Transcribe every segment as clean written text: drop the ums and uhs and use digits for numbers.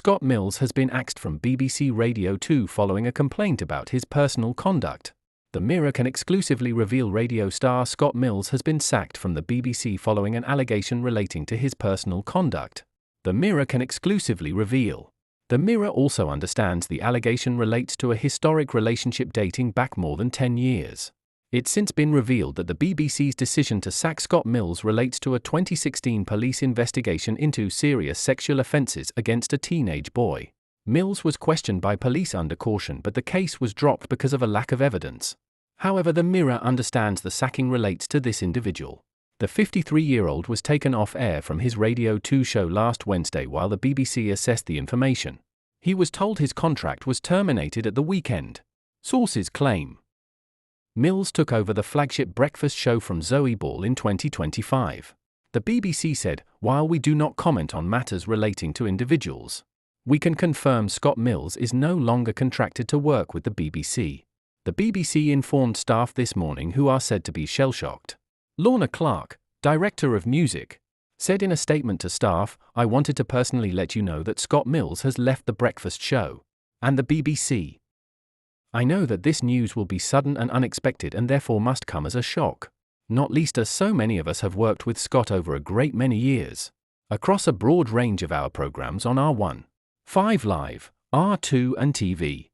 Scott Mills has been axed from BBC Radio 2 following a complaint about his personal conduct. The Mirror can exclusively reveal radio star Scott Mills has been sacked from the BBC following an allegation relating to his personal conduct. The Mirror can exclusively reveal. The Mirror also understands the allegation relates to a historic relationship dating back more than 10 years. It's since been revealed that the BBC's decision to sack Scott Mills relates to a 2016 police investigation into serious sexual offences against a teenage boy. Mills was questioned by police under caution, but the case was dropped because of a lack of evidence. However, the Mirror understands the sacking relates to this individual. The 53-year-old was taken off air from his Radio 2 show last Wednesday while the BBC assessed the information. He was told his contract was terminated at the weekend. Sources claim. Mills took over the flagship breakfast show from Zoe Ball in 2025. The BBC said, "While we do not comment on matters relating to individuals, we can confirm Scott Mills is no longer contracted to work with the BBC." The BBC informed staff this morning, who are said to be shell-shocked. Lorna Clark, director of music, said in a statement to staff, "I wanted to personally let you know that Scott Mills has left the breakfast show and the BBC. I know that this news will be sudden and unexpected and therefore must come as a shock, not least as so many of us have worked with Scott over a great many years, across a broad range of our programs on R1, 5 Live, R2 and TV.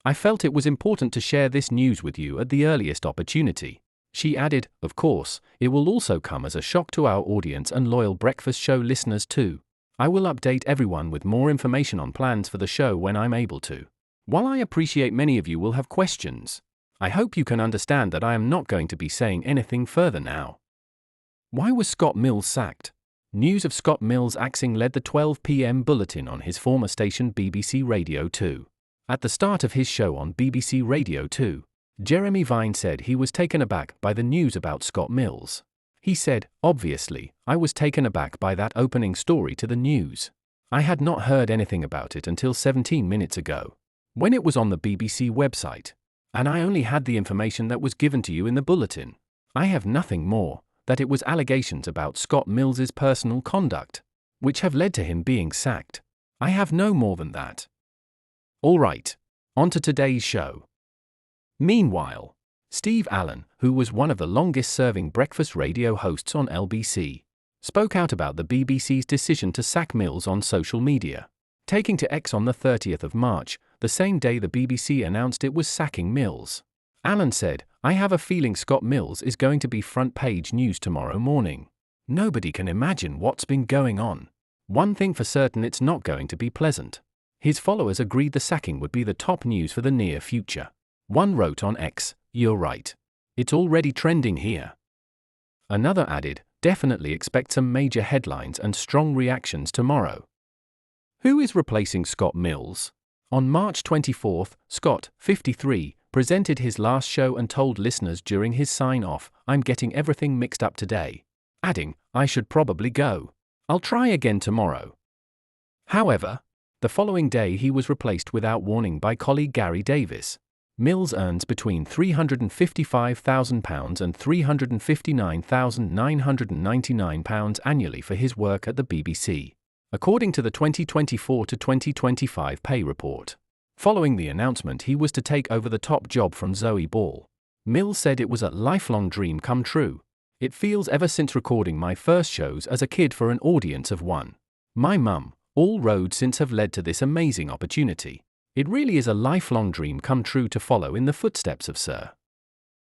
I felt it was important to share this news with you at the earliest opportunity." She added, "Of course, it will also come as a shock to our audience and loyal breakfast show listeners too. I will update everyone with more information on plans for the show when I'm able to. While I appreciate many of you will have questions, I hope you can understand that I am not going to be saying anything further now." Why was Scott Mills sacked? News of Scott Mills' axing led the 12 p.m. bulletin on his former station BBC Radio 2. At the start of his show on BBC Radio 2, Jeremy Vine said he was taken aback by the news about Scott Mills. He said, "Obviously, I was taken aback by that opening story to the news. I had not heard anything about it until 17 minutes ago, when it was on the BBC website, and I only had the information that was given to you in the bulletin. I have nothing more, that it was allegations about Scott Mills's personal conduct, which have led to him being sacked. I have no more than that." All right, on to today's show. Meanwhile, Steve Allen, who was one of the longest-serving breakfast radio hosts on LBC, spoke out about the BBC's decision to sack Mills on social media, taking to X on the 30th of March, the same day the BBC announced it was sacking Mills. Allen said, "I have a feeling Scott Mills is going to be front-page news tomorrow morning. Nobody can imagine what's been going on. One thing for certain, it's not going to be pleasant." His followers agreed the sacking would be the top news for the near future. One wrote on X, "You're right. It's already trending here." Another added, "Definitely expect some major headlines and strong reactions tomorrow." Who is replacing Scott Mills? On March 24, Scott, 53, presented his last show and told listeners during his sign-off, "I'm getting everything mixed up today," adding, "I should probably go. I'll try again tomorrow." However, the following day he was replaced without warning by colleague Gary Davis. Mills earns between £355,000 and £359,999 annually for his work at the BBC, according to the 2024 to 2025 pay report. Following the announcement he was to take over the top job from Zoe Ball, Mills said, "It was a lifelong dream come true. It feels ever since recording my first shows as a kid for an audience of one. My mum, all roads since have led to this amazing opportunity. It really is a lifelong dream come true to follow in the footsteps of Sir."